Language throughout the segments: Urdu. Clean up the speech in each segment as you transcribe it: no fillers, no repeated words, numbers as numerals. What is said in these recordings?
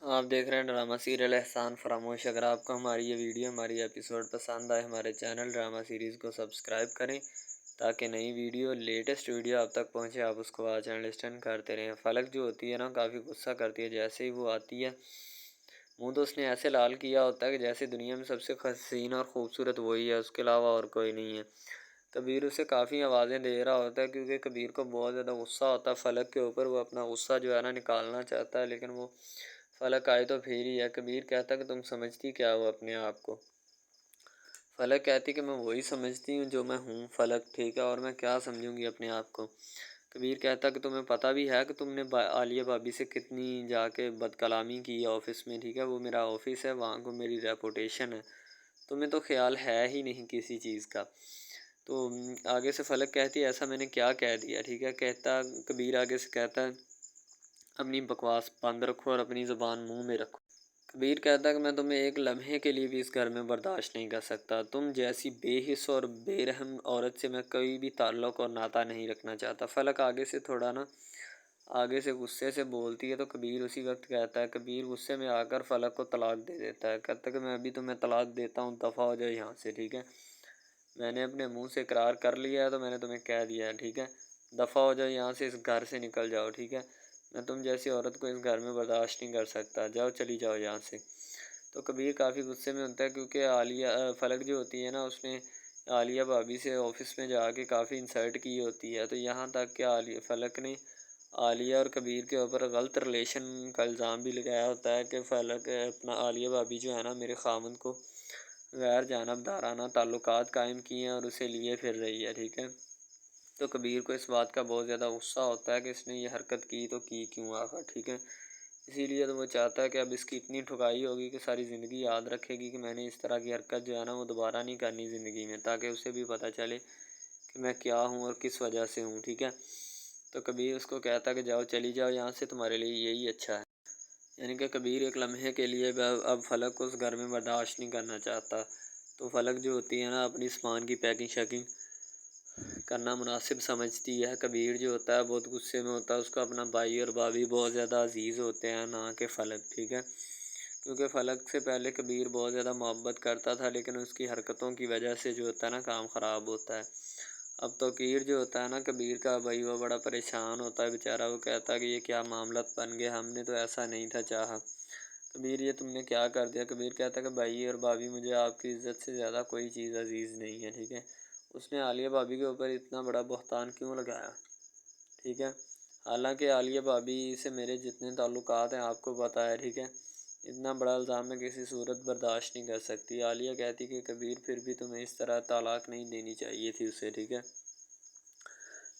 آپ دیکھ رہے ہیں ڈرامہ سیریل احسان فراموش۔ اگر آپ کو ہماری یہ ویڈیو ہماری ایپیسوڈ پسند آئے، ہمارے چینل ڈرامہ سیریز کو سبسکرائب کریں تاکہ نئی ویڈیو لیٹسٹ ویڈیو آپ تک پہنچے، آپ اس کو واچ اینڈ لسٹن کرتے رہیں۔ فلک جو ہوتی ہے نا کافی غصہ کرتی ہے، جیسے ہی وہ آتی ہے منہ تو اس نے ایسے لال کیا ہوتا ہے کہ جیسے دنیا میں سب سے حسین اور خوبصورت وہی ہے، اس کے علاوہ اور کوئی نہیں ہے۔ کبیر اسے کافی آوازیں دے رہا ہوتا ہے کیونکہ کبیر کو بہت زیادہ غصہ ہوتا ہے فلک کے اوپر۔ وہ اپنا غصہ جو ہے نا نکالنا چاہتا ہے، لیکن وہ فلک آئے تو پھر ہی ہے۔ کبیر کہتا ہے کہ تم سمجھتی کیا ہو اپنے آپ کو؟ فلک کہتی کہ میں وہی سمجھتی ہوں جو میں ہوں فلک، ٹھیک ہے، اور میں کیا سمجھوں گی اپنے آپ کو۔ کبیر کہتا کہ تمہیں پتہ بھی ہے کہ تم نے عالیہ بھابی سے کتنی جا کے بد کلامی کی ہے آفس میں، ٹھیک ہے، وہ میرا آفس ہے، وہاں کو میری ریپوٹیشن ہے، تمہیں تو خیال ہے ہی نہیں کسی چیز کا۔ تو آگے سے فلک کہتی ہے ایسا میں نے کیا کہہ دیا، ٹھیک ہے، کہتا کبیر آگے سے کہتا ہے اپنی بکواس بند رکھو اور اپنی زبان منہ میں رکھو۔ کبیر کہتا ہے کہ میں تمہیں ایک لمحے کے لیے بھی اس گھر میں برداشت نہیں کر سکتا، تم جیسی بے حس اور بے رحم عورت سے میں کوئی بھی تعلق اور ناطہ نہیں رکھنا چاہتا۔ فلک آگے سے تھوڑا نا آگے سے غصے سے بولتی ہے تو کبیر اسی وقت کہتا ہے، کبیر غصے میں آ کر فلک کو طلاق دے دیتا ہے، کہتا ہے کہ میں ابھی تمہیں طلاق دیتا ہوں، دفع ہو جائے یہاں سے، ٹھیک ہے، میں نے اپنے منہ سے اقرار کر لیا ہے تو میں نے تمہیں کہہ دیا ہے، ٹھیک ہے، دفع ہو جاؤ یہاں سے، اس گھر سے نکل جاؤ، ٹھیک ہے، میں تم جیسی عورت کو اس گھر میں برداشت نہیں کر سکتا، جاؤ چلی جاؤ یہاں سے۔ تو کبیر کافی غصے میں ہوتا ہے کیونکہ فلک جو ہوتی ہے نا اس نے عالیہ بھابی سے آفس میں جا کے کافی انسلٹ کی ہوتی ہے، تو یہاں تک کہ فلک نے عالیہ اور کبیر کے اوپر غلط ریلیشن کا الزام بھی لگایا ہوتا ہے کہ فلک اپنا عالیہ بھابی جو ہے نا میرے خامند کو غیر جانبدارانہ تعلقات قائم کیے ہیں اور اسے لیے پھر رہی ہے، ٹھیک ہے۔ تو کبیر کو اس بات کا بہت زیادہ غصہ ہوتا ہے کہ اس نے یہ حرکت کی تو کی کیوں آخر، ٹھیک ہے، اسی لیے تو وہ چاہتا ہے کہ اب اس کی اتنی ٹھکائی ہوگی کہ ساری زندگی یاد رکھے گی کہ میں نے اس طرح کی حرکت جو ہے نا وہ دوبارہ نہیں کرنی زندگی میں، تاکہ اسے بھی پتہ چلے کہ میں کیا ہوں اور کس وجہ سے ہوں، ٹھیک ہے۔ تو کبیر اس کو کہتا ہے کہ جاؤ چلی جاؤ یہاں سے، تمہارے لیے یہی اچھا ہے، یعنی کہ کبیر ایک لمحے کے لیے اب فلک کو اس گھر میں برداشت نہیں کرنا چاہتا۔ تو فلک جو ہوتی ہے نا اپنی سامان کی پیکنگ شیکنگ کرنا مناسب سمجھتی ہے۔ کبیر جو ہوتا ہے بہت غصے میں ہوتا ہے، اس کو اپنا بھائی اور بھابھی بہت زیادہ عزیز ہوتے ہیں نہ کہ فلک، ٹھیک ہے، کیونکہ فلک سے پہلے کبیر بہت زیادہ محبت کرتا تھا، لیکن اس کی حرکتوں کی وجہ سے جو ہوتا ہے نا کام خراب ہوتا ہے۔ اب توقیر جو ہوتا ہے نا کبیر کا بھائی، وہ بڑا پریشان ہوتا ہے بیچارہ، وہ کہتا ہے کہ یہ کیا معاملات بن گئے، ہم نے تو ایسا نہیں تھا چاہا، کبیر یہ تم نے کیا کر دیا۔ کبیر کہتا ہے کہ بھائی اور بھابھی مجھے آپ کی عزت سے زیادہ کوئی چیز عزیز نہیں ہے، ٹھیک ہے، اس نے عالیہ بھابی کے اوپر اتنا بڑا بہتان کیوں لگایا، ٹھیک ہے، حالانکہ عالیہ بھابی سے میرے جتنے تعلقات ہیں آپ کو پتہ ہے، ٹھیک ہے، اتنا بڑا الزام میں کسی صورت برداشت نہیں کر سکتی۔ عالیہ کہتی کہ کبیر پھر بھی تمہیں اس طرح طلاق نہیں دینی چاہیے تھی اسے، ٹھیک ہے۔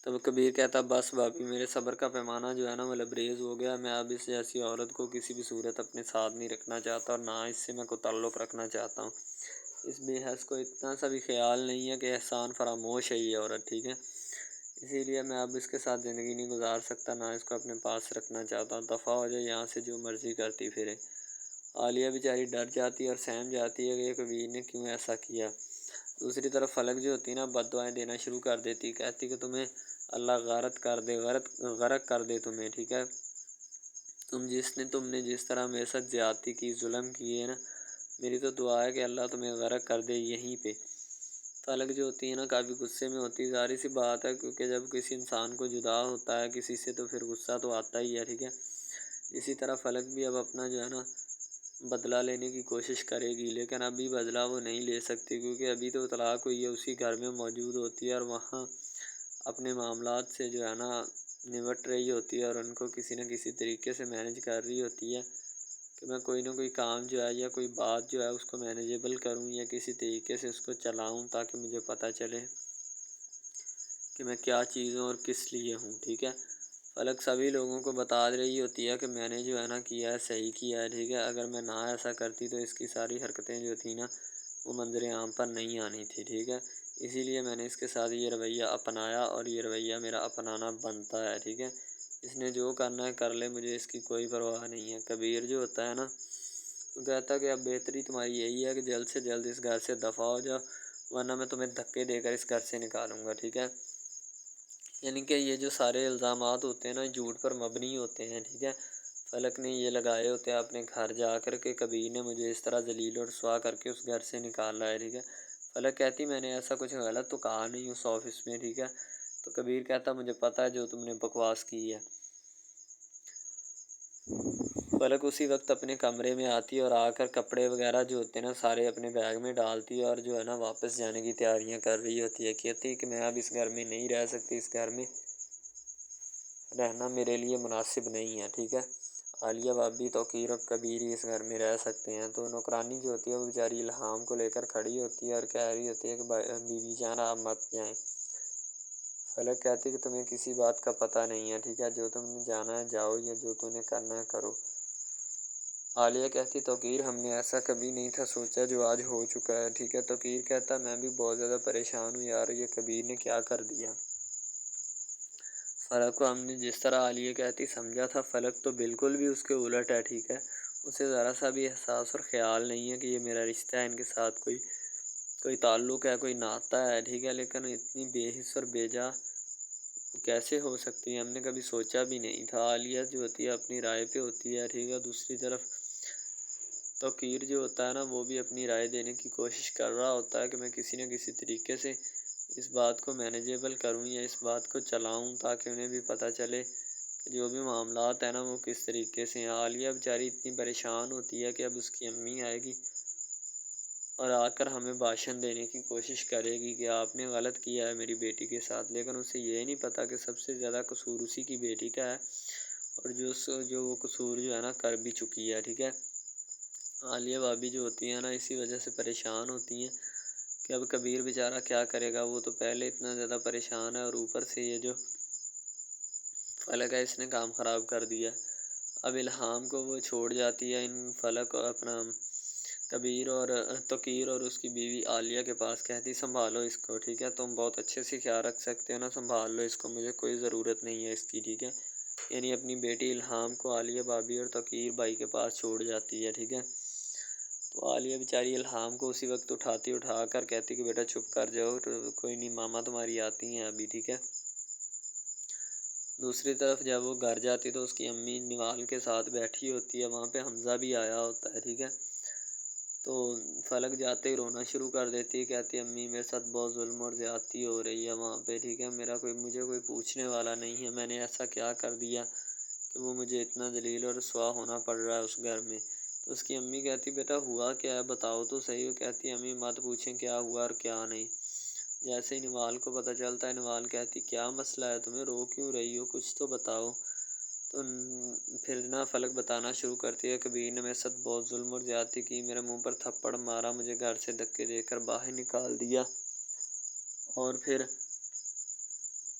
تو کبیر کہتا بس بھابی، میرے صبر کا پیمانہ جو ہے نا وہ لبریز ہو گیا، میں اب اس جیسی عورت کو کسی بھی صورت اپنے ساتھ نہیں رکھنا چاہتا اور نہ اس سے میں کوئی تعلق رکھنا چاہتا ہوں۔ اس بے حس کو اتنا سا بھی خیال نہیں ہے کہ احسان فراموش ہے یہ عورت، ٹھیک ہے، اسی لیے میں اب اس کے ساتھ زندگی نہیں گزار سکتا، نہ اس کو اپنے پاس رکھنا چاہتا ہوں، دفع ہو جائے یہاں سے، جو مرضی کرتی پھرے۔ عالیہ بیچاری ڈر جاتی ہے اور سہم جاتی ہے کہ یہ کبیر نے کیوں ایسا کیا۔ دوسری طرف فلک جو ہوتی ہے نا بد دعائیں دینا شروع کر دیتی، کہتی کہ تمہیں اللہ غرق کر دے تمہیں، ٹھیک ہے، تم نے جس طرح میرے ساتھ زیادتی کی، ظلم کیے نا، میری تو دعا ہے کہ اللہ تمہیں غرق کر دے یہیں پہ۔ فلک جو ہوتی ہے نا کافی غصے میں ہوتی ہے، ظاہر سی بات ہے، کیونکہ جب کسی انسان کو جدا ہوتا ہے کسی سے تو پھر غصہ تو آتا ہی ہے، ٹھیک ہے۔ اسی طرح فلک بھی اب اپنا جو ہے نا بدلہ لینے کی کوشش کرے گی، لیکن ابھی بدلہ وہ نہیں لے سکتی کیونکہ ابھی تو طلاق ہوئی ہے، اسی گھر میں موجود ہوتی ہے اور وہاں اپنے معاملات سے جو ہے نا نمٹ رہی ہوتی ہے اور ان کو کسی نہ کسی طریقے سے مینج کر رہی ہوتی ہے کہ میں کوئی نہ کوئی کام جو ہے یا کوئی بات جو ہے اس کو مینیجیبل کروں یا کسی طریقے سے اس کو چلاؤں تاکہ مجھے پتہ چلے کہ میں کیا چیز ہوں اور کس لیے ہوں، ٹھیک ہے۔ فلک سبھی لوگوں کو بتا رہی ہوتی ہے کہ میں نے جو ہے نا کیا ہے صحیح کیا ہے، ٹھیک ہے، اگر میں نہ ایسا کرتی تو اس کی ساری حرکتیں جو تھیں نا وہ منظر عام پر نہیں آنی تھی، ٹھیک ہے، اسی لیے میں نے اس کے ساتھ یہ رویہ اپنایا اور یہ رویہ میرا اپنانا بنتا ہے، ٹھیک ہے، اس نے جو کرنا ہے کر لے، مجھے اس کی کوئی پرواہ نہیں ہے۔ کبیر جو ہوتا ہے نا وہ کہتا ہے کہ اب بہتری تمہاری یہی ہے کہ جلد سے جلد اس گھر سے دفع ہو جاؤ، ورنہ میں تمہیں دھکے دے کر اس گھر سے نکالوں گا، ٹھیک ہے، یعنی کہ یہ جو سارے الزامات ہوتے ہیں نا جھوٹ پر مبنی ہوتے ہیں، ٹھیک ہے۔ فلک نے یہ لگائے ہوتے اپنے گھر جا کر کے کبیر نے مجھے اس طرح ذلیل اور رسوا کر کے اس گھر سے نکالا ہے، ٹھیک ہے۔ فلک کہتی میں نے ایسا کچھ غلط تو کہا نہیں اس آفس میں، ٹھیک ہے۔ تو کبیر کہتا مجھے پتہ ہے جو تم نے بکواس کی ہے۔ فلک اسی وقت اپنے کمرے میں آتی ہے اور آ کر کپڑے وغیرہ جو ہوتے ہیں نا سارے اپنے بیگ میں ڈالتی ہے اور جو ہے نا واپس جانے کی تیاریاں کر رہی ہوتی ہے۔ کہتی ہے کہ میں اب اس گھر میں نہیں رہ سکتی، اس گھر میں رہنا میرے لیے مناسب نہیں ہے، ٹھیک ہے۔ عالیہ بھابی توقیر اور کبیر ہی اس گھر میں رہ سکتے ہیں۔ تو نوکرانی جو ہوتی ہے وہ بیچاری الہام کو لے کر کھڑی ہوتی ہے اور کہہ رہی ہوتی ہے کہ بی بی جان آپ مت جائیں۔ فلک کہتی ہے کہ تمہیں کسی بات کا پتہ نہیں ہے، ٹھیک ہے، جو تم نے جانا ہے جاؤ یا جو تم نے کرنا ہے کرو۔ عالیہ کہتی توقیر ہم نے ایسا کبھی نہیں تھا سوچا جو آج ہو چکا ہے، ٹھیک ہے۔ توقیر کہتا میں بھی بہت زیادہ پریشان ہوں یار، یہ کبیر نے کیا کر دیا۔ فلک کو ہم نے جس طرح عالیہ کہتی سمجھا تھا فلک تو بالکل بھی اس کے الٹ ہے، ٹھیک ہے۔ اسے ذرا سا بھی احساس اور خیال نہیں ہے کہ یہ میرا رشتہ ہے، ان کے ساتھ کوئی تعلق ہے، کوئی ناطہ ہے، ٹھیک ہے۔ لیکن اتنی بے حس اور بے جا کیسے ہو سکتی ہے، ہم نے کبھی سوچا بھی نہیں تھا۔ عالیہ جو ہوتی ہے اپنی رائے پہ ہوتی ہے، ٹھیک ہے۔ دوسری طرف توقیر جو ہوتا ہے نا وہ بھی اپنی رائے دینے کی کوشش کر رہا ہوتا ہے کہ میں کسی نہ کسی طریقے سے اس بات کو مینیجیبل کروں یا اس بات کو چلاؤں تاکہ انہیں بھی پتہ چلے کہ جو بھی معاملات ہیں نا وہ کس طریقے سے ہیں۔ عالیہ بیچاری اتنی پریشان ہوتی ہے کہ اب اس کی امی آئے گی اور آ کر ہمیں بھاشن دینے کی کوشش کرے گی کہ آپ نے غلط کیا ہے میری بیٹی کے ساتھ، لیکن اسے یہ نہیں پتہ کہ سب سے زیادہ قصور اسی کی بیٹی کا ہے اور جو وہ قصور جو ہے نا کر بھی چکی ہے، ٹھیک ہے۔ عالیہ بھابی جو ہوتی ہیں نا اسی وجہ سے پریشان ہوتی ہیں کہ اب کبیر بیچارہ کیا کرے گا، وہ تو پہلے اتنا زیادہ پریشان ہے اور اوپر سے یہ جو فلک ہے اس نے کام خراب کر دیا۔ اب الہام کو وہ چھوڑ جاتی ہے ان فلک اپنا کبیر اور توقیر اور اس کی بیوی عالیہ کے پاس، کہتی سنبھالو اس کو، ٹھیک ہے، تم بہت اچھے سے خیال رکھ سکتے ہو نا، سنبھال لو اس کو، مجھے کوئی ضرورت نہیں ہے اس کی، ٹھیک ہے۔ یعنی اپنی بیٹی الہام کو عالیہ بھابی اور توقیر بھائی کے پاس چھوڑ جاتی ہے، ٹھیک ہے۔ تو عالیہ بیچاری الہام کو اسی وقت اٹھا کر کہتی کہ بیٹا چپ کر جاؤ، کوئی نہیں ماما تمہاری آتی ہیں ابھی، ٹھیک ہے۔ دوسری طرف جب وہ گھر جاتی تو اس کی امی نوال کے ساتھ بیٹھی ہوتی ہے، وہاں پہ حمزہ بھی آیا ہوتا ہے، ٹھیک ہے۔ تو فلک جاتے ہی رونا شروع کر دیتی ہے، کہتی امی میرے ساتھ بہت ظلم اور زیادتی ہو رہی ہے وہاں پہ، ٹھیک ہے، مجھے کوئی پوچھنے والا نہیں ہے، میں نے ایسا کیا کر دیا کہ وہ مجھے اتنا ذلیل اور رسوا ہونا پڑ رہا ہے اس گھر میں۔ تو اس کی امی کہتی بیٹا ہوا کیا ہے بتاؤ تو صحیح۔ وہ کہتی امی مت پوچھیں کیا ہوا اور کیا نہیں۔ جیسے ہی نوال کو پتہ چلتا ہے نوال کہتی کیا مسئلہ ہے تمہیں، رو کیوں رہی ہو، کچھ تو بتاؤ۔ تو پھر نا فلک بتانا شروع کرتی ہے کبیر نے میرے ساتھ بہت ظلم اور زیادتی کی، میرے منہ پر تھپڑ مارا، مجھے گھر سے دھکے دے کر باہر نکال دیا اور پھر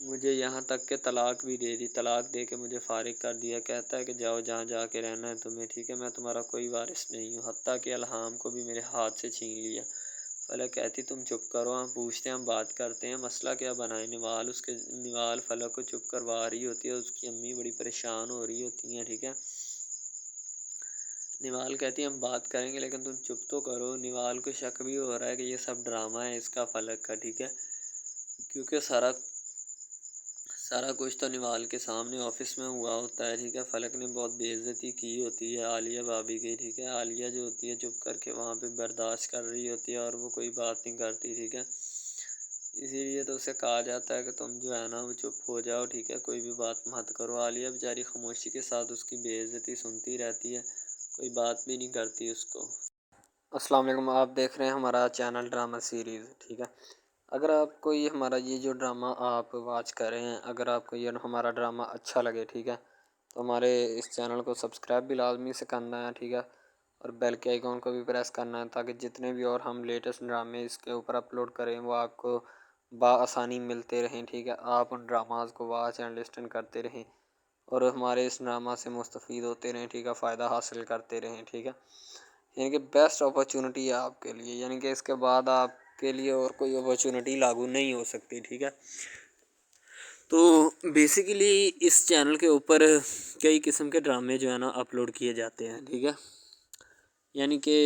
مجھے یہاں تک کہ طلاق بھی دے دی، طلاق دے کے مجھے فارغ کر دیا، کہتا ہے کہ جاؤ جہاں جا کے رہنا ہے تمہیں، ٹھیک ہے، میں تمہارا کوئی وارث نہیں ہوں، حتیٰ کہ الہام کو بھی میرے ہاتھ سے چھین لیا۔ فلک کہتی تم چپ کرو، ہم پوچھتے ہیں، ہم بات کرتے ہیں، مسئلہ کیا بنائے۔ نوال فلک کو چپ کروا رہی ہوتی ہے، اس کی امی بڑی پریشان ہو رہی ہوتی ہیں، ٹھیک ہے۔ نوال کہتی ہم بات کریں گے لیکن تم چپ تو کرو۔ نوال کو شک بھی ہو رہا ہے کہ یہ سب ڈرامہ ہے اس کا فلک کا، ٹھیک ہے، کیونکہ سارا کچھ تو نوال کے سامنے آفس میں ہوا ہوتا ہے، ٹھیک ہے۔ فلک نے بہت بے عزتی کی ہوتی ہے عالیہ بھابی کی، ٹھیک ہے۔ عالیہ جو ہوتی ہے چپ کر کے وہاں پہ برداشت کر رہی ہوتی ہے اور وہ کوئی بات نہیں کرتی، ٹھیک ہے۔ اسی لیے تو اسے کہا جاتا ہے کہ تم جو ہے نا وہ چپ ہو جاؤ، ٹھیک ہے، کوئی بھی بات مت کرو۔ عالیہ بیچاری خاموشی کے ساتھ اس کی بے عزتی سنتی رہتی ہے، کوئی بات بھی نہیں کرتی اس کو۔ السلام علیکم، آپ دیکھ رہے ہیں ہمارا چینل ڈرامہ سیریز، ٹھیک ہے۔ اگر آپ کو یہ ہمارا یہ جو ڈرامہ آپ واچ کر رہے ہیں، اگر آپ کو یہ ہمارا ڈرامہ اچھا لگے، ٹھیک ہے، تو ہمارے اس چینل کو سبسکرائب بھی لازمی سے کرنا ہے، ٹھیک ہے، اور بیل کے آئیکن کو بھی پریس کرنا ہے تاکہ جتنے بھی اور ہم لیٹسٹ ڈرامے اس کے اوپر اپلوڈ کریں وہ آپ کو بآسانی ملتے رہیں، ٹھیک ہے۔ آپ ان ڈراماز کو واچ اینڈ لسٹن کرتے رہیں اور ہمارے اس ڈرامہ سے مستفید ہوتے رہیں، ٹھیک ہے، فائدہ حاصل کرتے رہیں، ٹھیک ہے۔ یعنی کہ بیسٹ اپرچونٹی ہے آپ کے لیے، یعنی کہ اس کے بعد آپ کے لیے اور کوئی اپرچونٹی لاگو نہیں ہو سکتی، ٹھیک ہے۔ تو بیسیکلی اس چینل کے اوپر کئی قسم کے ڈرامے جو ہے نا اپلوڈ کیے جاتے ہیں، ٹھیک ہے، یعنی کہ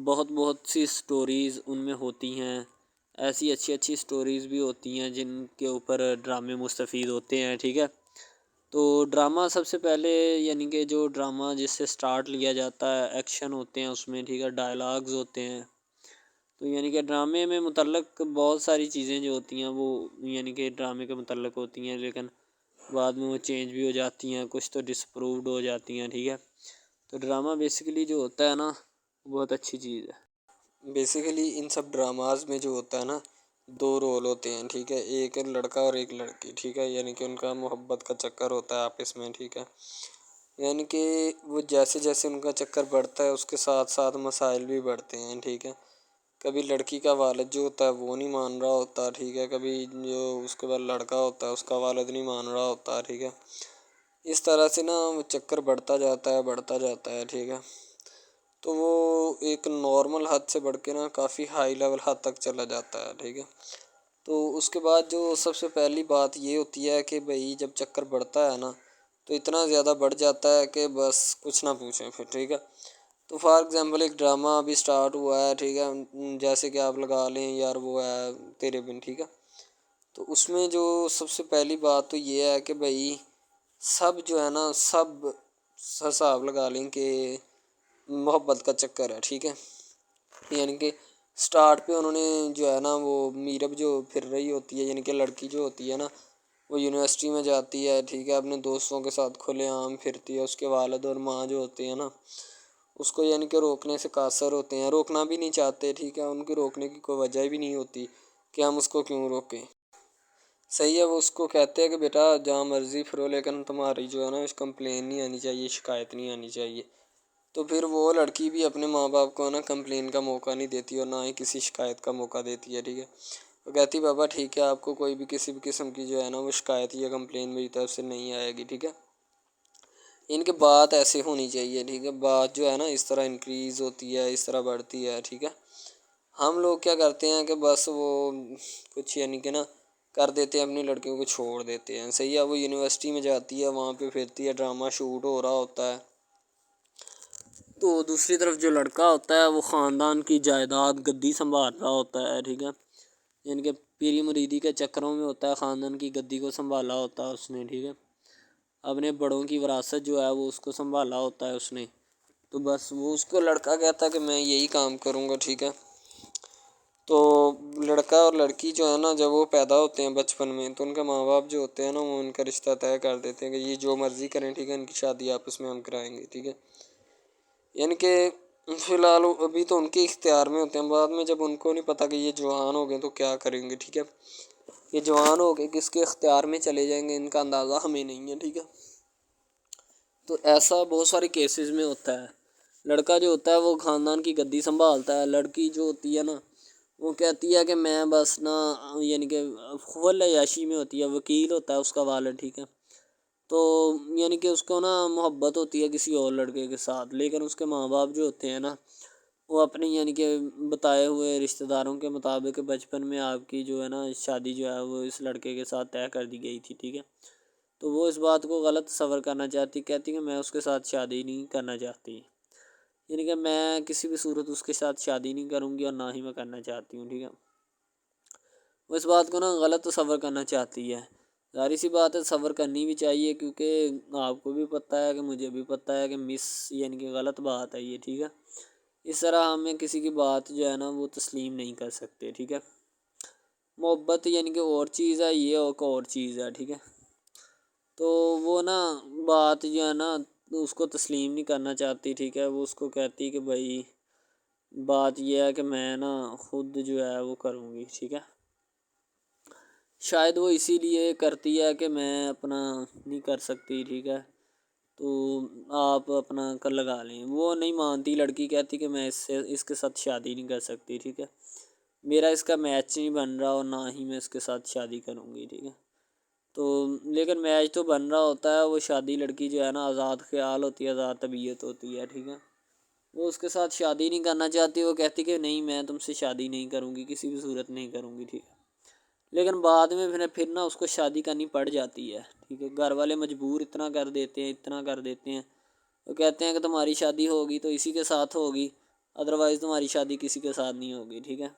بہت سی سٹوریز ان میں ہوتی ہیں، ایسی اچھی سٹوریز بھی ہوتی ہیں جن کے اوپر ڈرامے مستفید ہوتے ہیں، ٹھیک ہے۔ تو ڈرامہ سب سے پہلے یعنی کہ جو ڈرامہ جس سے سٹارٹ لیا جاتا ہے، ایکشن ہوتے ہیں اس میں، ٹھیک ہے، ڈائلاگز ہوتے ہیں. تو یعنی کہ ڈرامے میں متعلق بہت ساری چیزیں جو ہوتی ہیں وہ یعنی کہ ڈرامے کے متعلق ہوتی ہیں، لیکن بعد میں وہ چینج بھی ہو جاتی ہیں، کچھ تو ڈسپرووڈ ہو جاتی ہیں. ٹھیک ہے، تو ڈرامہ بیسیکلی جو ہوتا ہے نا بہت اچھی چیز ہے. بیسیکلی ان سب ڈراماز میں جو ہوتا ہے نا 2 رول ہوتے ہیں. ٹھیک ہے، ایک لڑکا اور ایک لڑکی. ٹھیک ہے، یعنی کہ ان کا محبت کا چکر ہوتا ہے آپس میں. ٹھیک ہے، یعنی کہ وہ جیسے جیسے ان کا چکر بڑھتا ہے اس کے ساتھ ساتھ مسائل بھی بڑھتے ہیں. ٹھیک ہے، کبھی لڑکی کا والد جو ہوتا ہے وہ نہیں مان رہا ہوتا. ٹھیک ہے، کبھی جو اس کے بعد لڑکا ہوتا ہے اس کا والد نہیں مان رہا ہوتا. ٹھیک ہے، اس طرح سے نا وہ چکر بڑھتا جاتا ہے بڑھتا جاتا ہے. ٹھیک ہے، تو وہ ایک نارمل حد سے بڑھ کے نا کافی ہائی لیول حد تک چلا جاتا ہے. ٹھیک ہے، تو اس کے بعد جو سب سے پہلی بات یہ ہوتی ہے کہ بھئی جب چکر بڑھتا ہے نا تو اتنا زیادہ بڑھ جاتا ہے کہ بس کچھ نہ پوچھیں پھر. ٹھیک ہے، تو فار ایگزامپل ایک ڈرامہ ابھی سٹارٹ ہوا ہے. ٹھیک ہے، جیسے کہ آپ لگا لیں یار وہ ہے تیرے بن. ٹھیک ہے، تو اس میں جو سب سے پہلی بات تو یہ ہے کہ بھئی سب جو ہے نا سب حساب لگا لیں کہ محبت کا چکر ہے. ٹھیک ہے، یعنی کہ سٹارٹ پہ انہوں نے جو ہے نا وہ میرب جو پھر رہی ہوتی ہے، یعنی کہ لڑکی جو ہوتی ہے نا وہ یونیورسٹی میں جاتی ہے. ٹھیک ہے، اپنے دوستوں کے ساتھ کھلے عام پھرتی ہے. اس کے والد اور ماں جو ہوتے ہیں نا اس کو یعنی کہ روکنے سے قاصر ہوتے ہیں، روکنا بھی نہیں چاہتے. ٹھیک ہے، ان کی روکنے کی کوئی وجہ بھی نہیں ہوتی کہ ہم اس کو کیوں روکیں. صحیح ہے، وہ اس کو کہتے ہیں کہ بیٹا جہاں مرضی پھرو لیکن تمہاری جو ہے نا کمپلین نہیں آنی چاہیے، شکایت نہیں آنی چاہیے. تو پھر وہ لڑکی بھی اپنے ماں باپ کو نا کمپلین کا موقع نہیں دیتی اور نہ ہی کسی شکایت کا موقع دیتی ہے. ٹھیک ہے، وہ کہتی بابا ٹھیک ہے آپ کو کوئی بھی کسی بھی قسم کی جو ہے نا وہ شکایت یا کمپلین میری طرف سے نہیں آئے گی. ٹھیک ہے، ان کے بات ایسے ہونی چاہیے. ٹھیک ہے، بات جو ہے نا اس طرح انکریز ہوتی ہے، اس طرح بڑھتی ہے. ٹھیک ہے، ہم لوگ کیا کرتے ہیں کہ بس وہ کچھ یعنی کہ نا کر دیتے ہیں، اپنی لڑکیوں کو چھوڑ دیتے ہیں. صحیح ہے، وہ یونیورسٹی میں جاتی ہے، وہاں پہ پھرتی ہے، ڈرامہ شوٹ ہو رہا ہوتا ہے. تو دوسری طرف جو لڑکا ہوتا ہے وہ خاندان کی جائیداد گدی سنبھال رہا ہوتا ہے. ٹھیک ہے، یعنی کہ پیری مریدی کے چکروں میں ہوتا ہے، خاندان کی گدی کو سنبھالا ہوتا ہے اس نے. ٹھیک ہے، اپنے بڑوں کی وراثت جو ہے وہ اس کو سنبھالا ہوتا ہے اس نے. تو بس وہ اس کو لڑکا کہتا ہے کہ میں یہی کام کروں گا. ٹھیک ہے، تو لڑکا اور لڑکی جو ہے نا جب وہ پیدا ہوتے ہیں بچپن میں تو ان کے ماں باپ جو ہوتے ہیں نا وہ ان کا رشتہ طے کر دیتے ہیں کہ یہ جو مرضی کریں. ٹھیک ہے، ان کی شادی آپس میں ہم کرائیں گے. ٹھیک ہے، یعنی کہ فی الحال ابھی تو ان کے اختیار میں ہوتے ہیں، بعد میں جب ان کو نہیں پتہ کہ یہ جوان ہو گئے تو کیا کریں گے. ٹھیک ہے، یہ جوان ہو گئے کس کے اختیار میں چلے جائیں گے ان کا اندازہ ہمیں نہیں ہے. ٹھیک ہے، تو ایسا بہت سارے کیسز میں ہوتا ہے. لڑکا جو ہوتا ہے وہ خاندان کی گدی سنبھالتا ہے، لڑکی جو ہوتی ہے نا وہ کہتی ہے کہ میں بس نا یعنی کہ فل عیاشی میں ہوتی ہے، وکیل ہوتا ہے اس کا والد. ٹھیک ہے، تو یعنی کہ اس کو نا محبت ہوتی ہے کسی اور لڑکے کے ساتھ، لیکن اس کے ماں باپ جو ہوتے ہیں نا وہ اپنی یعنی کہ بتائے ہوئے رشتہ داروں کے مطابق بچپن میں آپ کی جو ہے نا شادی جو ہے وہ اس لڑکے کے ساتھ طے کر دی گئی تھی. ٹھیک ہے، تو وہ اس بات کو غلط تصور کرنا چاہتی، کہتی کہ میں اس کے ساتھ شادی نہیں کرنا چاہتی، یعنی کہ میں کسی بھی صورت اس کے ساتھ شادی نہیں کروں گی اور نہ ہی میں کرنا چاہتی ہوں. ٹھیک ہے، وہ اس بات کو نا غلط تصور کرنا چاہتی ہے. ظاہر سی بات ہے صبر کرنی بھی چاہیے، کیونکہ آپ کو بھی پتہ ہے کہ مجھے بھی پتہ ہے کہ یعنی کہ غلط بات ہے یہ. ٹھیک ہے، اس طرح ہمیں کسی کی بات جو ہے نا وہ تسلیم نہیں کر سکتے. ٹھیک ہے، محبت یعنی کہ اور چیز ہے، یہ ایک اور چیز ہے. ٹھیک ہے، تو وہ نا بات جو ہے نا اس کو تسلیم نہیں کرنا چاہتی. ٹھیک ہے، وہ اس کو کہتی کہ بھائی بات یہ ہے کہ میں نا خود جو ہے وہ کروں گی. ٹھیک ہے، شاید وہ اسی لیے کرتی ہے کہ میں اپنا نہیں کر سکتی. ٹھیک ہے، تو آپ اپنا کر لگا لیں. وہ نہیں مانتی، لڑکی کہتی کہ میں اس کے ساتھ شادی نہیں کر سکتی. ٹھیک ہے، میرا اس کا میچ نہیں بن رہا اور نہ ہی میں اس کے ساتھ شادی کروں گی. ٹھیک ہے، تو لیکن میچ تو بن رہا ہوتا ہے. وہ شادی لڑکی جو ہے نا آزاد خیال ہوتی ہے، آزاد طبیعت ہوتی ہے. ٹھیک ہے، وہ اس کے ساتھ شادی نہیں کرنا چاہتی، وہ کہتی کہ نہیں میں تم سے شادی نہیں کروں گی، کسی بھی صورت نہیں کروں گی. ٹھیک ہے، لیکن بعد میں پھر نا اس کو شادی کرنی پڑ جاتی ہے. ٹھیک ہے، گھر والے مجبور اتنا کر دیتے ہیں. وہ کہتے ہیں کہ تمہاری شادی ہوگی تو اسی کے ساتھ ہوگی، ادروائز تمہاری شادی کسی کے ساتھ نہیں ہوگی. ٹھیک ہے،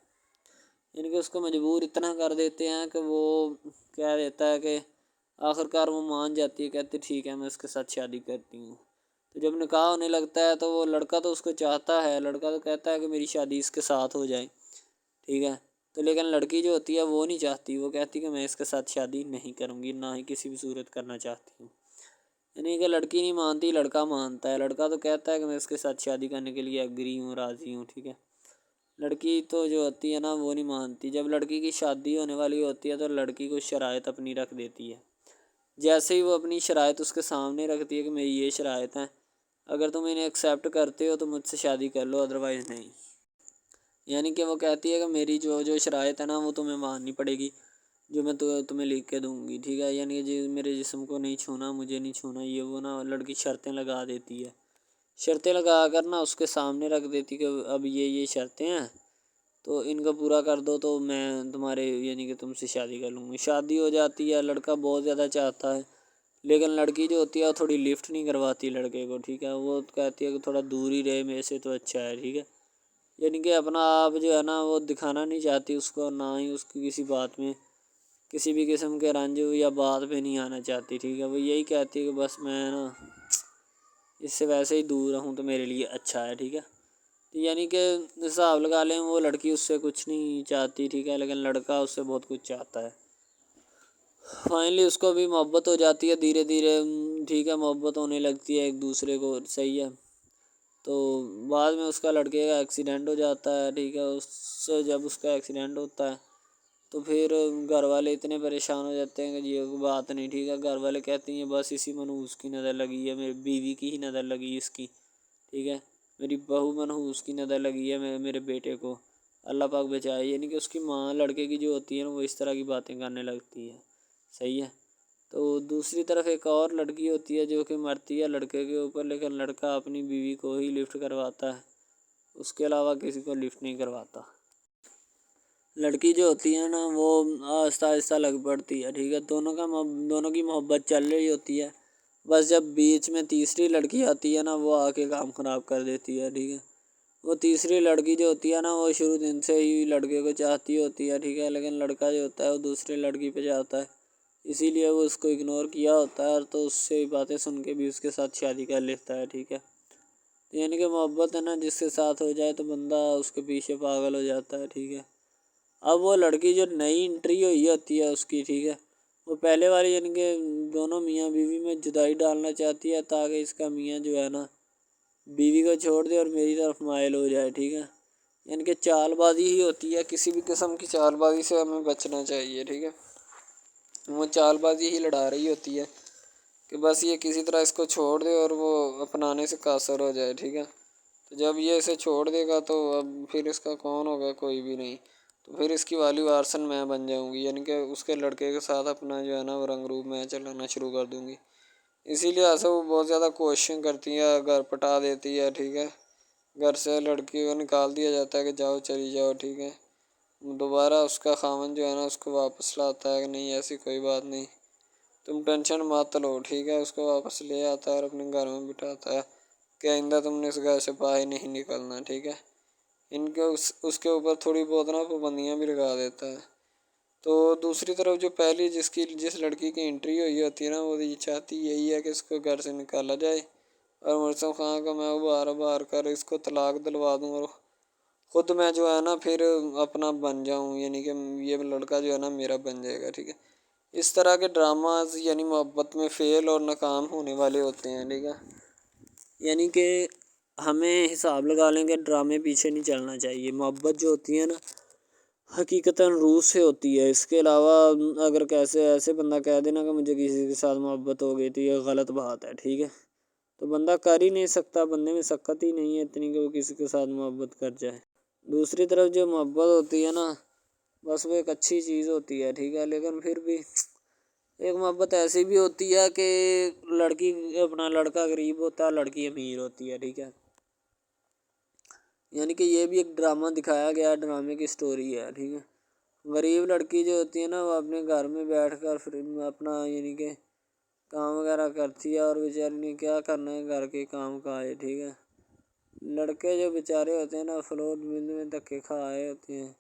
یعنی کہ اس کو مجبور اتنا کر دیتے ہیں کہ وہ کہہ دیتا ہے کہ آخرکار وہ مان جاتی ہے، کہتی ٹھیک ہے میں اس کے ساتھ شادی کرتی ہوں۔ تو جب نکاح ہونے لگتا ہے تو وہ لڑکا تو اس کو چاہتا ہے، لڑکا تو کہتا ہے کہ میری شادی اس کے ساتھ ہو جائے، ٹھیک ہے، تو لیکن لڑکی جو ہوتی ہے وہ نہیں چاہتی، وہ کہتی کہ میں اس کے ساتھ شادی نہیں کروں گی، نہ ہی کسی بھی صورت کرنا چاہتی ہوں۔ یعنی کہ لڑکی نہیں مانتی، لڑکا مانتا ہے، لڑکا تو کہتا ہے کہ میں اس کے ساتھ شادی کرنے کے لیے ایگری ہوں، راضی ہوں، ٹھیک ہے۔ لڑکی تو جو ہوتی ہے نا وہ نہیں مانتی، جب لڑکی کی شادی ہونے والی ہوتی ہے تو لڑکی کو شرائط اپنی رکھ دیتی ہے، جیسے ہی وہ اپنی شرائط اس کے سامنے رکھتی ہے کہ میری یہ شرائط ہیں، اگر تم انہیں ایکسیپٹ کرتے ہو تو مجھ سے شادی کر لو، ادروائز نہیں۔ یعنی کہ وہ کہتی ہے کہ میری جو شرائط ہے نا وہ تمہیں ماننی پڑے گی، جو میں تمہیں لکھ کے دوں گی، ٹھیک ہے، یعنی کہ میرے جسم کو نہیں چھونا، مجھے نہیں چھونا، یہ وہ نا لڑکی شرطیں لگا دیتی ہے، شرطیں لگا کر نا اس کے سامنے رکھ دیتی کہ اب یہ شرطیں ہیں تو ان کو پورا کر دو تو میں تمہارے یعنی کہ تم سے شادی کر لوں گی۔ شادی ہو جاتی ہے، لڑکا بہت زیادہ چاہتا ہے، لیکن لڑکی جو ہوتی ہے وہ تھوڑی لفٹ نہیں کرواتی لڑکے کو، ٹھیک ہے، وہ کہتی ہے کہ تھوڑا دور ہی رہے میرے سے تو اچھا ہے، ٹھیک ہے، یعنی کہ اپنا آپ جو ہے نا وہ دکھانا نہیں چاہتی اس کو، نہ ہی اس کی کسی بات میں کسی بھی قسم کے رنج یا بات پہ نہیں آنا چاہتی، ٹھیک ہے، وہ یہی کہتی ہے کہ بس میں نا اس سے ویسے ہی دور رہوں تو میرے لیے اچھا ہے، ٹھیک ہے، یعنی کہ حساب لگا لیں وہ لڑکی اس سے کچھ نہیں چاہتی، ٹھیک ہے، لیکن لڑکا اس سے بہت کچھ چاہتا ہے۔ فائنلی اس کو بھی محبت ہو جاتی ہے دھیرے دھیرے، ٹھیک ہے، محبت ہونے لگتی ہے ایک دوسرے کو، صحیح ہے، تو بعد میں اس کا لڑکے کا ایکسیڈنٹ ہو جاتا ہے، ٹھیک ہے، اس سے جب اس کا ایکسیڈنٹ ہوتا ہے تو پھر گھر والے اتنے پریشان ہو جاتے ہیں کہ یہ بات نہیں، ٹھیک ہے، گھر والے کہتے ہیں بس اسی منحوس کی نظر لگی ہے، میری بیوی کی ہی نظر لگی اس کی، ٹھیک ہے، میری بہو منحوس کی نظر لگی ہے میرے بیٹے کو، اللہ پاک بچائے، یعنی کہ اس کی ماں لڑکے کی جو ہوتی ہے نا وہ اس طرح کی باتیں کرنے لگتی ہے، صحیح ہے۔ تو دوسری طرف ایک اور لڑکی ہوتی ہے جو کہ مرتی ہے لڑکے کے اوپر، لیکن لڑکا اپنی بیوی کو ہی لفٹ کرواتا ہے، اس کے علاوہ کسی کو لفٹ نہیں کرواتا۔ لڑکی جو ہوتی ہے نا وہ آہستہ آہستہ لگ پڑتی ہے، ٹھیک ہے، دونوں کی محبت چل رہی ہوتی ہے، بس جب بیچ میں تیسری لڑکی آتی ہے نا وہ آ کے کام خراب کر دیتی ہے، ٹھیک ہے، وہ تیسری لڑکی جو ہوتی ہے نا وہ شروع دن سے ہی لڑکے کو چاہتی ہوتی ہے، ٹھیک ہے، لیکن لڑکا جو ہوتا ہے وہ دوسری لڑکی پہ جاتا ہے، اسی لیے وہ اس کو اگنور کیا ہوتا ہے، اور تو اس سے باتیں سن کے بھی اس کے ساتھ شادی کر لیتا ہے، ٹھیک ہے، یعنی کہ محبت ہے نا جس کے ساتھ ہو جائے تو بندہ اس کے پیچھے پاگل ہو جاتا ہے، ٹھیک ہے۔ اب وہ لڑکی جو نئی انٹری ہوئی ہوتی ہے اس کی، ٹھیک ہے، وہ پہلے والی یعنی کہ دونوں میاں بیوی میں جدائی ڈالنا چاہتی ہے تاکہ اس کا میاں جو ہے نا بیوی کو چھوڑ دے اور میری طرف مائل ہو جائے، ٹھیک ہے، یعنی کہ چال بازی ہی ہوتی ہے، کسی بھی قسم کی چال بازی سے ہمیں بچنا چاہیے، ٹھیک ہے، وہ چال بازی ہی لڑا رہی ہوتی ہے کہ بس یہ کسی طرح اس کو چھوڑ دے اور وہ اپنانے سے قاصر ہو جائے، ٹھیک ہے، تو جب یہ اسے چھوڑ دے گا تو اب پھر اس کا کون ہوگا، کوئی بھی نہیں، تو پھر اس کی والی وارثن میں بن جاؤں گی، یعنی کہ اس کے لڑکے کے ساتھ اپنا جو ہے نا وہ رنگ روپ میں چلانا شروع کر دوں گی، اسی لیے سے وہ بہت زیادہ کوششیں کرتی ہے، گھر پٹا دیتی ہے، ٹھیک ہے، گھر سے لڑکی کو نکال دیا جاتا ہے کہ جاؤ چلی جاؤ، ٹھیک ہے، دوبارہ اس کا خاوند جو ہے نا اس کو واپس لاتا ہے کہ نہیں ایسی کوئی بات نہیں، تم ٹینشن مت لو، ٹھیک ہے، اس کو واپس لے آتا ہے اور اپنے گھر میں بٹھاتا ہے کہ آئندہ تم نے اس گھر سے باہر نہیں نکلنا، ٹھیک ہے، ان کے اس کے اوپر تھوڑی بہت نا پابندیاں بھی لگا دیتا ہے۔ تو دوسری طرف جو پہلی جس لڑکی کی انٹری ہوئی ہوتی ہے نا وہ یہ چاہتی یہی ہے کہ اس کو گھر سے نکالا جائے اور مرسم خان کا میں بار کر اس کو طلاق دلوا دوں اور خود میں جو ہے نا پھر اپنا بن جاؤں، یعنی کہ یہ لڑکا جو ہے نا میرا بن جائے گا، ٹھیک ہے، اس طرح کے ڈراماز یعنی محبت میں فیل اور ناکام ہونے والے ہوتے ہیں، ٹھیک ہے، یعنی کہ ہمیں حساب لگا لیں کہ ڈرامے پیچھے نہیں چلنا چاہیے، محبت جو ہوتی ہے نا حقیقتاً روح سے ہوتی ہے، اس کے علاوہ اگر ایسے بندہ کہہ دینا کہ مجھے کسی کے ساتھ محبت ہو گئی تو یہ غلط بات ہے، ٹھیک ہے، تو بندہ کر ہی نہیں سکتا، بندے میں سکت ہی نہیں ہے اتنی کہ وہ کسی کے ساتھ محبت کر جائے۔ دوسری طرف جو محبت ہوتی ہے نا بس وہ ایک اچھی چیز ہوتی ہے، ٹھیک ہے، لیکن پھر بھی ایک محبت ایسی بھی ہوتی ہے کہ لڑکا غریب ہوتا ہے، لڑکی امیر ہوتی ہے، ٹھیک ہے، یعنی کہ یہ بھی ایک ڈرامہ دکھایا گیا، ڈرامے کی سٹوری ہے، ٹھیک ہے، غریب لڑکی جو ہوتی ہے نا وہ اپنے گھر میں بیٹھ کر پھر اپنا یعنی کہ کام وغیرہ کرتی ہے اور بیچاری نے کیا کرنا ہے گھر کے کام کاج، ٹھیک ہے، لڑکے جو بیچارے ہوتے ہیں نا فلور مل میں دھکے کھائے ہوتے ہیں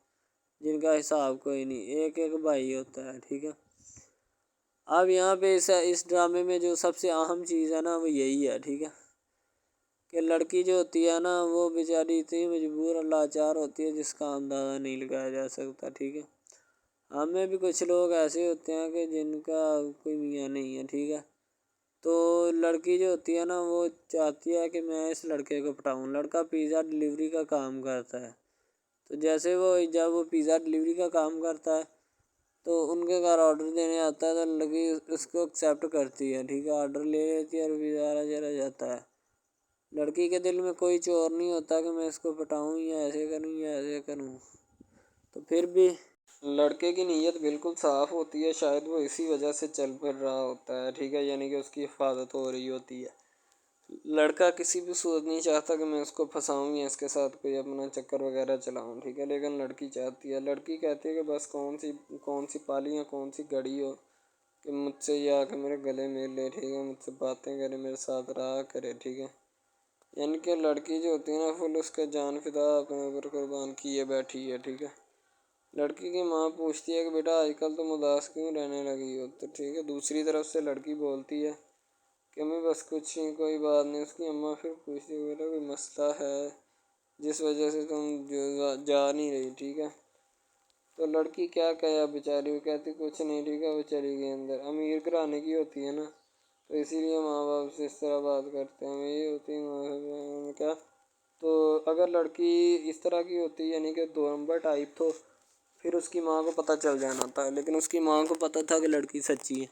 جن کا حساب کوئی نہیں، ایک بھائی ہوتا ہے، ٹھیک ہے، اب یہاں پہ اس ڈرامے میں جو سب سے اہم چیز ہے نا وہ یہی ہے، ٹھیک ہے، کہ لڑکی جو ہوتی ہے نا وہ بیچاری اتنی مجبور اور لاچار ہوتی ہے جس کا اندازہ نہیں لگایا جا سکتا، ٹھیک ہے۔ ہمیں بھی کچھ لوگ ایسے ہوتے ہیں کہ جن کا کوئی میاں نہیں ہے، ٹھیک ہے، تو لڑکی جو ہوتی ہے نا وہ چاہتی ہے کہ میں اس لڑکے کو پٹاؤں۔ لڑکا پیزا ڈلیوری کا کام کرتا ہے، تو جیسے جب وہ پیزا ڈلیوری کا کام کرتا ہے تو ان کے گھر آرڈر دینے آتا ہے تو لڑکی اس کو ایکسیپٹ کرتی ہے، ٹھیک ہے، آرڈر لے لیتی ہے اور پیزا چلا جاتا ہے۔ لڑکی کے دل میں کوئی چور نہیں ہوتا کہ میں اس کو پٹاؤں یا ایسے کروں یا ایسے کروں، تو پھر بھی لڑکے کی نیت بالکل صاف ہوتی ہے، شاید وہ اسی وجہ سے چل پھر رہا ہوتا ہے، ٹھیک ہے، یعنی کہ اس کی حفاظت ہو رہی ہوتی ہے۔ لڑکا کسی بھی صورت نہیں چاہتا کہ میں اس کو پھنساؤں یا اس کے ساتھ کوئی اپنا چکر وغیرہ چلاؤں، ٹھیک ہے، لیکن لڑکی چاہتی ہے، لڑکی کہتی ہے کہ بس کون سی پالی یا کون سی گڑی ہو کہ مجھ سے یہ آ کے میرے گلے مل لے، ٹھیک ہے، مجھ سے باتیں کرے، میرے ساتھ رہا کرے، ٹھیک ہے۔ یعنی کہ لڑکی جو ہوتی ہے نا فل اس کا جان فدا اپنے اوپر قربان کیے بیٹھی ہے، ٹھیک ہے۔ لڑکی کی ماں پوچھتی ہے کہ بیٹا آج کل تم اداس کیوں رہنے لگی ہو، تو ٹھیک ہے، دوسری طرف سے لڑکی بولتی ہے کہ میں بس کچھ نہیں، کوئی بات نہیں۔ اس کی اماں پھر پوچھتی ہے بیٹا کوئی مسئلہ ہے جس وجہ سے تم جا نہیں رہی، ٹھیک ہے۔ تو لڑکی کیا کہے بیچاری، وہ کہتی کچھ نہیں، ٹھیک ہے، وہ چلی گئی اندر۔ امیر گھرانے کی ہوتی ہے نا تو اسی لیے ماں باپ سے اس طرح بات کرتے ہیں، یہ ہوتی ہے کیا۔ تو اگر لڑکی اس طرح کی ہوتی یعنی کہ دو نمبر ٹائپ تو پھر اس کی ماں کو پتہ چل جانا تھا، لیکن اس کی ماں کو پتہ تھا کہ لڑکی سچی ہے۔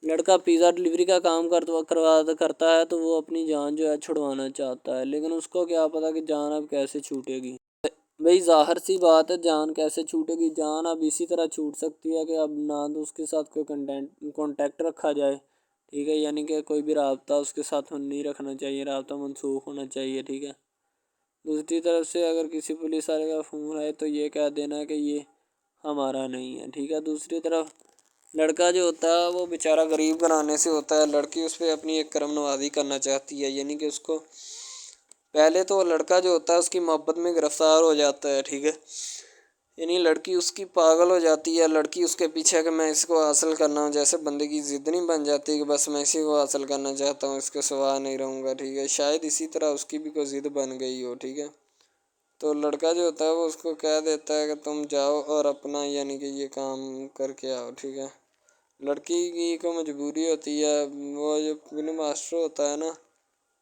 لڑکا پیزا ڈلیوری کا کام کرتا ہے تو وہ اپنی جان جو ہے چھڑوانا چاہتا ہے، لیکن اس کو کیا پتہ کہ جان اب کیسے چھوٹے گی۔ بھئی ظاہر سی بات ہے، جان کیسے چھوٹے گی، جان اب اسی طرح چھوٹ سکتی ہے کہ اب نہ تو اس کے ساتھ کوئی کانٹیکٹ رکھا جائے، ٹھیک ہے، یعنی کہ کوئی بھی رابطہ اس کے ساتھ نہیں رکھنا چاہیے، رابطہ منسوخ ہونا چاہیے، ٹھیک ہے۔ دوسری طرف سے اگر کسی پولیس والے کا فون آئے تو یہ کہہ دینا کہ یہ ہمارا نہیں ہے، ٹھیک ہے۔ دوسری طرف لڑکا جو ہوتا ہے وہ بیچارہ غریب گھرانے سے ہوتا ہے، لڑکی اس پہ اپنی ایک کرم نوازی کرنا چاہتی ہے، یعنی کہ اس کو پہلے تو لڑکا جو ہوتا ہے اس کی محبت میں گرفتار ہو جاتا ہے، ٹھیک ہے، یعنی لڑکی اس کی پاگل ہو جاتی ہے، لڑکی اس کے پیچھے کہ میں اس کو حاصل کرنا ہوں، جیسے بندے کی ضد نہیں بن جاتی کہ بس میں اسی کو حاصل کرنا چاہتا ہوں، اس کے سوا نہیں رہوں گا، ٹھیک ہے، شاید اسی طرح اس کی بھی کوئی ضد بن گئی ہو، ٹھیک ہے۔ تو لڑکا جو ہوتا ہے وہ اس کو کہہ دیتا ہے کہ تم جاؤ اور اپنا یعنی کہ یہ کام کر کے آؤ، ٹھیک ہے۔ لڑکی کی کو مجبوری ہوتی ہے، وہ جو فلم ماسٹر ہوتا ہے نا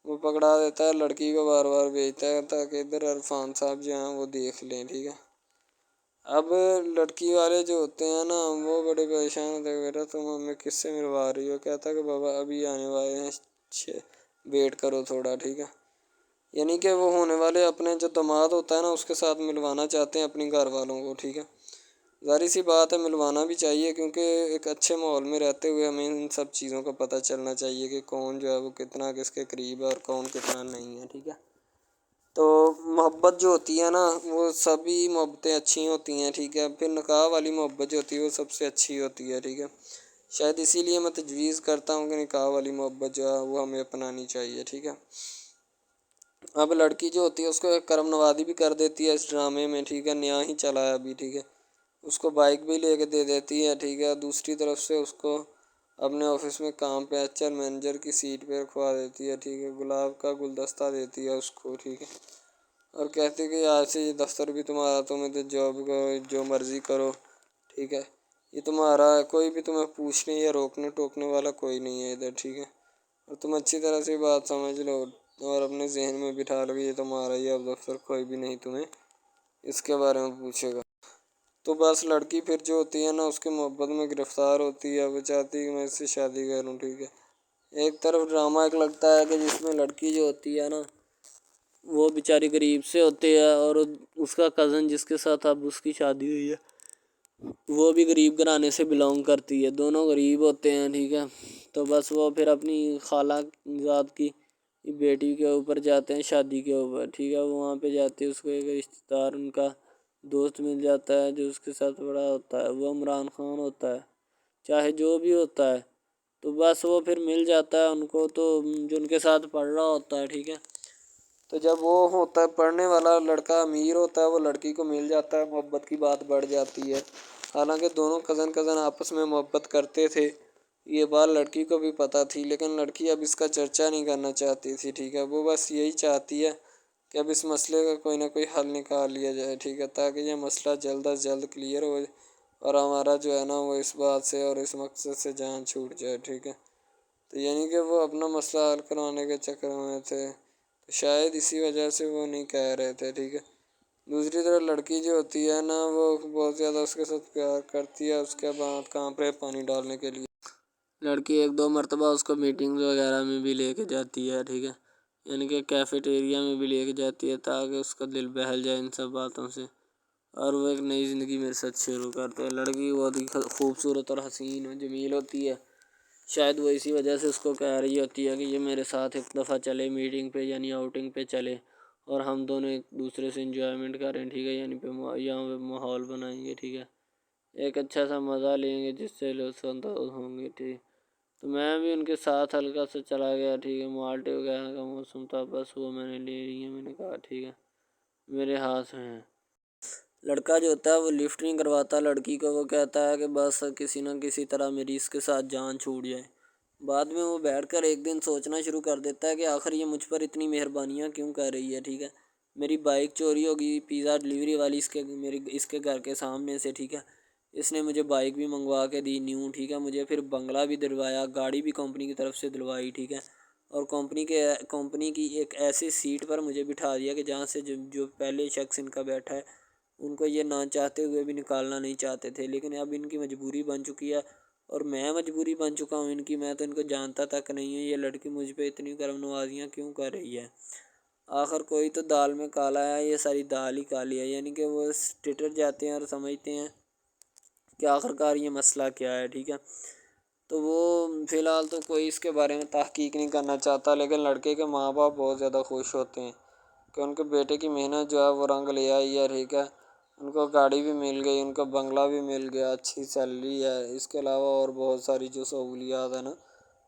وہ پکڑا دیتا ہے، لڑکی کو بار بار بھیجتا ہے تاکہ ادھر عرفان صاحب جو ہیں وہ دیکھ لیں، ٹھیک ہے۔ اب لڑکی والے جو ہوتے ہیں نا وہ بڑے پریشان ہوتے ہیں، بیٹا تم ہمیں کس سے ملوا رہی ہو، کہتا ہے کہ بابا ابھی آنے والے ہیں، ویٹ کرو تھوڑا، ٹھیک ہے۔ یعنی کہ وہ ہونے والے اپنے جو داماد ہوتا ہے نا اس کے ساتھ ملوانا چاہتے ہیں اپنی گھر والوں کو، ٹھیک ہے۔ ظاہر سی بات ہے ملوانا بھی چاہیے، کیونکہ ایک اچھے ماحول میں رہتے ہوئے ہمیں ان سب چیزوں کا پتہ چلنا چاہیے کہ کون جو ہے وہ کتنا کس کے قریب ہے اور کون کتنا نہیں ہے، ٹھیک ہے۔ تو محبت جو ہوتی ہے نا وہ سبھی محبتیں اچھی ہوتی ہیں، ٹھیک ہے، پھر نکاح والی محبت جو ہوتی ہے وہ سب سے اچھی ہوتی ہے، ٹھیک ہے۔ شاید اسی لیے میں تجویز کرتا ہوں کہ نکاح والی محبت جو ہے وہ ہمیں اپنانی چاہیے، ٹھیک ہے۔ اب لڑکی جو ہوتی ہے اس کو ایک کرم نوازی بھی کر دیتی ہے اس ڈرامے میں، ٹھیک ہے، نیا ہی چلا ہے ابھی، ٹھیک ہے۔ اس کو بائک بھی لے کے دے دیتی ہے، ٹھیک ہے، دوسری طرف سے اس کو اپنے آفس میں کام پہ HR مینیجر کی سیٹ پہ رکھوا دیتی ہے، ٹھیک ہے، گلاب کا گلدستہ دیتی ہے اس کو، ٹھیک ہے، اور کہتی ہے کہ آج سے یہ دفتر بھی تمہارا، تم ادھر جاب کرو جو مرضی کرو، ٹھیک ہے، یہ تمہارا ہے، کوئی بھی تمہیں پوچھنے یا روکنے ٹوکنے والا کوئی نہیں ہے ادھر، ٹھیک ہے، اور تم اچھی طرح سے بات سمجھ لو اور اپنے ذہن میں بٹھا لو کہ یہ تمہارا ہی اب دفتر، کوئی بھی نہیں تمہیں اس کے بارے میں پوچھے گا۔ تو بس لڑکی پھر جو ہوتی ہے نا اس کے محبت میں گرفتار ہوتی ہے، وہ چاہتی ہے کہ میں اس سے شادی کروں، ٹھیک ہے۔ ایک طرف ڈرامہ ایک لگتا ہے کہ جس میں لڑکی جو ہوتی ہے نا وہ بیچاری غریب سے ہوتی ہے اور اس کا کزن جس کے ساتھ اب اس کی شادی ہوئی ہے وہ بھی غریب گھرانے سے بلانگ کرتی ہے، دونوں غریب ہوتے ہیں، ٹھیک ہے۔ تو بس وہ پھر اپنی خالہ زاد کی بیٹی کے اوپر جاتے ہیں شادی کے اوپر، ٹھیک ہے، وہ وہاں پہ جاتے ہیں، اس کو ایک رشتہ دار ان کا دوست مل جاتا ہے جو اس کے ساتھ بڑا ہوتا ہے، وہ عمران خان ہوتا ہے، چاہے جو بھی ہوتا ہے، تو بس وہ پھر مل جاتا ہے ان کو، تو جو ان کے ساتھ پڑھ رہا ہوتا ہے، ٹھیک ہے۔ تو جب وہ ہوتا ہے پڑھنے والا لڑکا امیر ہوتا ہے وہ لڑکی کو مل جاتا ہے، محبت کی بات بڑھ جاتی ہے، حالانکہ دونوں کزن آپس میں محبت کرتے تھے یہ بات لڑکی کو بھی پتہ تھی، لیکن لڑکی اب اس کا چرچا نہیں کرنا چاہتی تھی، ٹھیک ہے۔ وہ بس یہی چاہتی ہے کہ اب اس مسئلے کا کوئی نہ کوئی حل نکال لیا جائے، ٹھیک ہے، تاکہ یہ مسئلہ جلد از جلد کلیئر ہو اور ہمارا جو ہے نا وہ اس بات سے اور اس مقصد سے جان چھوٹ جائے، ٹھیک ہے۔ تو یعنی کہ وہ اپنا مسئلہ حل کروانے کے چکر میں تھے، تو شاید اسی وجہ سے وہ نہیں کہہ رہے تھے، ٹھیک ہے۔ دوسری طرف لڑکی جو ہوتی ہے نا وہ بہت زیادہ اس کے ساتھ پیار کرتی ہے، اس کے بعد کہاں پہ پانی ڈالنے کے لیے لڑکی 1-2 مرتبہ اس کو میٹنگ وغیرہ میں بھی لے کے جاتی ہے، ٹھیک ہے، یعنی کہ کیفیٹیریا میں بھی لے کے جاتی ہے تاکہ اس کا دل بہل جائے ان سب باتوں سے، اور وہ ایک نئی زندگی میرے ساتھ شروع کرتے ہیں۔ لڑکی بہت ہی خوبصورت اور حسین و جمیل ہوتی ہے، شاید وہ اسی وجہ سے اس کو کہہ رہی ہوتی ہے کہ یہ میرے ساتھ ایک دفعہ چلے میٹنگ پہ، یعنی آؤٹنگ پہ چلے، اور ہم دونوں ایک دوسرے سے انجوائمنٹ کریں، ٹھیک ہے، یعنی یہاں پہ ماحول بنائیں گے، ٹھیک ہے، ایک اچھا سا مزہ لیں گے جس سے لطف اندوز ہوں گے، ٹھیک۔ تو میں بھی ان کے ساتھ ہلکا سا چلا گیا، ٹھیک ہے، مالٹے وغیرہ کا موسم تھا، بس وہ میں نے لے لی ہے، میں نے کہا ٹھیک ہے میرے ہاتھ میں ہے۔ لڑکا جو ہوتا ہے وہ لفٹ نہیں کرواتا لڑکی کو، وہ کہتا ہے کہ بس کسی نہ کسی طرح میری اس کے ساتھ جان چھوٹ جائے۔ بعد میں وہ بیٹھ کر ایک دن سوچنا شروع کر دیتا ہے کہ آخر یہ مجھ پر اتنی مہربانیاں کیوں کر رہی ہے، ٹھیک ہے، میری بائک چوری ہوگی پیزا ڈلیوری والی اس کے گھر کے سامنے سے، ٹھیک ہے، اس نے مجھے بائک بھی منگوا کے دی نیو، ٹھیک ہے، مجھے پھر بنگلہ بھی دلوایا، گاڑی بھی کمپنی کی طرف سے دلوائی، ٹھیک ہے، اور کمپنی کی ایک ایسی سیٹ پر مجھے بٹھا دیا کہ جہاں سے جو پہلے شخص ان کا بیٹھا ہے ان کو یہ نہ چاہتے ہوئے بھی نکالنا نہیں چاہتے تھے، لیکن اب ان کی مجبوری بن چکی ہے اور میں مجبوری بن چکا ہوں ان کی، میں تو ان کو جانتا تک نہیں ہوں، یہ لڑکی مجھ پہ اتنی کرم نوازیاں کیوں کر رہی ہے۔ آخر کوئی تو دال میں کالا ہے، یہ ساری دال ہی کالی ہے، یعنی کہ وہ ٹٹر جاتے ہیں اور سمجھتے ہیں کہ آخر کار یہ مسئلہ کیا ہے، ٹھیک ہے۔ تو وہ فی الحال تو کوئی اس کے بارے میں تحقیق نہیں کرنا چاہتا، لیکن لڑکے کے ماں باپ بہت زیادہ خوش ہوتے ہیں کہ ان کے بیٹے کی محنت جو ہے وہ رنگ لے آئی ہے، ٹھیک ہے، ان کو گاڑی بھی مل گئی، ان کو بنگلہ بھی مل گیا، اچھی سیلری ہے، اس کے علاوہ اور بہت ساری جو سہولیات ہیں نا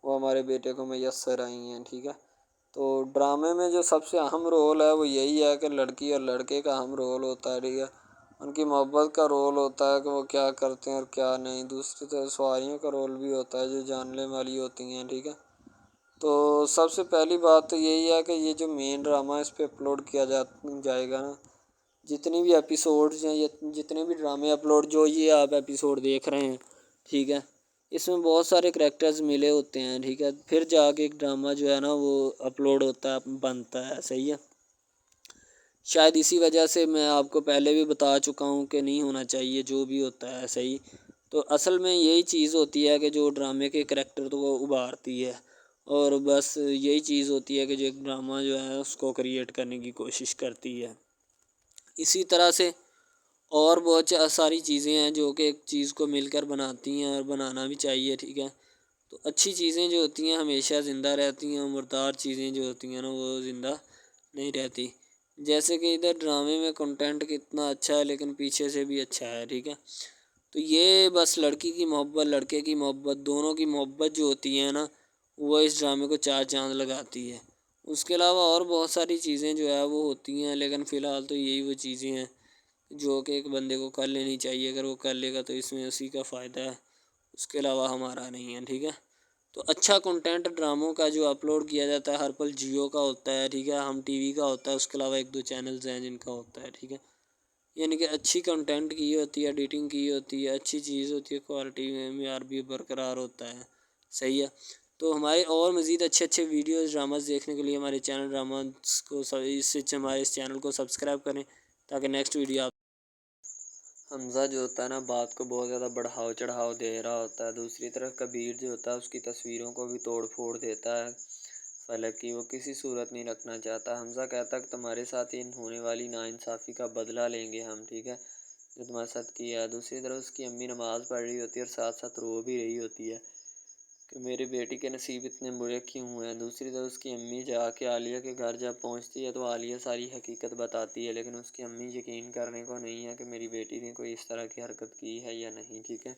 وہ ہمارے بیٹے کو میسر آئی ہیں، ٹھیک ہے۔ تو ڈرامے میں جو سب سے اہم رول ہے وہ یہی ہے کہ لڑکی اور لڑکے کا اہم رول ہوتا ہے، ٹھیک ہے، ان کی محبت کا رول ہوتا ہے کہ وہ کیا کرتے ہیں اور کیا نہیں، دوسری طرف سواریوں کا رول بھی ہوتا ہے جو جاننے والی ہوتی ہیں، ٹھیک ہے۔ تو سب سے پہلی بات تو یہی ہے کہ یہ جو مین ڈرامہ اس پہ اپلوڈ کیا جائے گا نا، جتنی بھی ایپیسوڈز ہیں، جتنے بھی ڈرامے اپلوڈ جو یہ آپ ایپیسوڈ دیکھ رہے ہیں، ٹھیک ہے، اس میں بہت سارے کریکٹرز ملے ہوتے ہیں، ٹھیک ہے، پھر جا کے ایک ڈرامہ جو ہے نا وہ اپلوڈ ہوتا ہے، بنتا ہے، صحیح ہے۔ شاید اسی وجہ سے میں آپ کو پہلے بھی بتا چکا ہوں کہ نہیں ہونا چاہیے جو بھی ہوتا ہے، صحیح۔ تو اصل میں یہی چیز ہوتی ہے کہ جو ڈرامے کے کریکٹر کو ابھارتی ہے، اور بس یہی چیز ہوتی ہے کہ جو ایک ڈرامہ جو ہے اس کو کریٹ کرنے کی کوشش کرتی ہے۔ اسی طرح سے اور بہت ساری چیزیں ہیں جو کہ ایک چیز کو مل کر بناتی ہیں اور بنانا بھی چاہیے، ٹھیک ہے۔ تو اچھی چیزیں جو ہوتی ہیں ہمیشہ زندہ رہتی ہیں، مردار چیزیں جو ہوتی ہیں نا وہ زندہ نہیں رہتی، جیسے کہ ادھر ڈرامے میں کنٹینٹ کتنا اچھا ہے لیکن پیچھے سے بھی اچھا ہے، ٹھیک ہے۔ تو یہ بس لڑکی کی محبت لڑکے کی محبت دونوں کی محبت جو ہوتی ہے نا وہ اس ڈرامے کو 4 چاند لگاتی ہے۔ اس کے علاوہ اور بہت ساری چیزیں جو ہے وہ ہوتی ہیں، لیکن فی الحال تو یہی وہ چیزیں ہیں جو کہ ایک بندے کو کر لینی چاہیے، اگر وہ کر لے گا تو اس میں اسی کا فائدہ ہے، اس کے علاوہ ہمارا نہیں ہے، ٹھیک ہے۔ تو اچھا کنٹینٹ ڈراموں کا جو اپلوڈ کیا جاتا ہے ہر پل جیو کا ہوتا ہے، ٹھیک ہے، ہم ٹی وی کا ہوتا ہے، اس کے علاوہ 1-2 چینلز ہیں جن کا ہوتا ہے، ٹھیک ہے، یعنی کہ اچھی کنٹینٹ کی ہوتی ہے، ایڈیٹنگ کی ہوتی ہے، اچھی چیز ہوتی ہے، کوالٹی میں معیار بھی برقرار ہوتا ہے، صحیح ہے۔ تو ہمارے اور مزید اچھے ویڈیوز ڈراماز دیکھنے کے لیے ہمارے چینل ڈراماز کو ہمارے اس چینل کو سبسکرائب کریں تاکہ نیکسٹ ویڈیو حمزہ جو ہوتا ہے نا بات کو بہت زیادہ بڑھاؤ چڑھاؤ دے رہا ہوتا ہے، دوسری طرف کبیر جو ہوتا ہے اس کی تصویروں کو بھی توڑ پھوڑ دیتا ہے، فلک کی وہ کسی صورت نہیں رکھنا چاہتا۔ حمزہ کہتا ہے کہ تمہارے ساتھ ہونے والی ناانصافی کا بدلہ لیں گے ہم، ٹھیک ہے، جو تمہارے ساتھ کیا ہے۔ دوسری طرف اس کی امی نماز پڑھ رہی ہوتی ہے اور ساتھ ساتھ رو بھی رہی ہوتی ہے کہ میرے بیٹی کے نصیب اتنے برے کیوں ہوئے ہیں۔ دوسری طرف اس کی امی جا کے عالیہ کے گھر جب پہنچتی ہے تو عالیہ ساری حقیقت بتاتی ہے، لیکن اس کی امی یقین کرنے کو نہیں ہے کہ میری بیٹی نے کوئی اس طرح کی حرکت کی ہے یا نہیں، ٹھیک ہے۔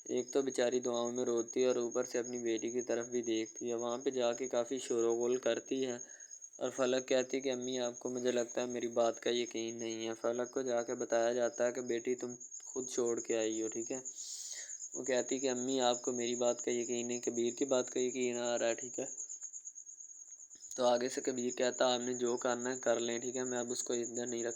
ایک تو بیچاری دعاؤں میں روتی ہے اور اوپر سے اپنی بیٹی کی طرف بھی دیکھتی ہے، وہاں پہ جا کے کافی شور و غل کرتی ہے، اور فلک کہتی ہے کہ امی آپ کو مجھے لگتا ہے میری بات کا یقین نہیں ہے۔ فلک کو جا کے بتایا جاتا ہے کہ بیٹی تم خود چھوڑ کے آئی ہو، ٹھیک ہے۔ وہ کہتی کہ امی آپ کو میری بات کا یقین نہیں، کبیر کی بات کا یقین آ رہا ہے، ٹھیک ہے۔ تو آگے سے کبیر کہتا آپ نے جو کرنا ہے کر لیں، ٹھیک ہے، میں اب اس کو ادھر نہیں رکھ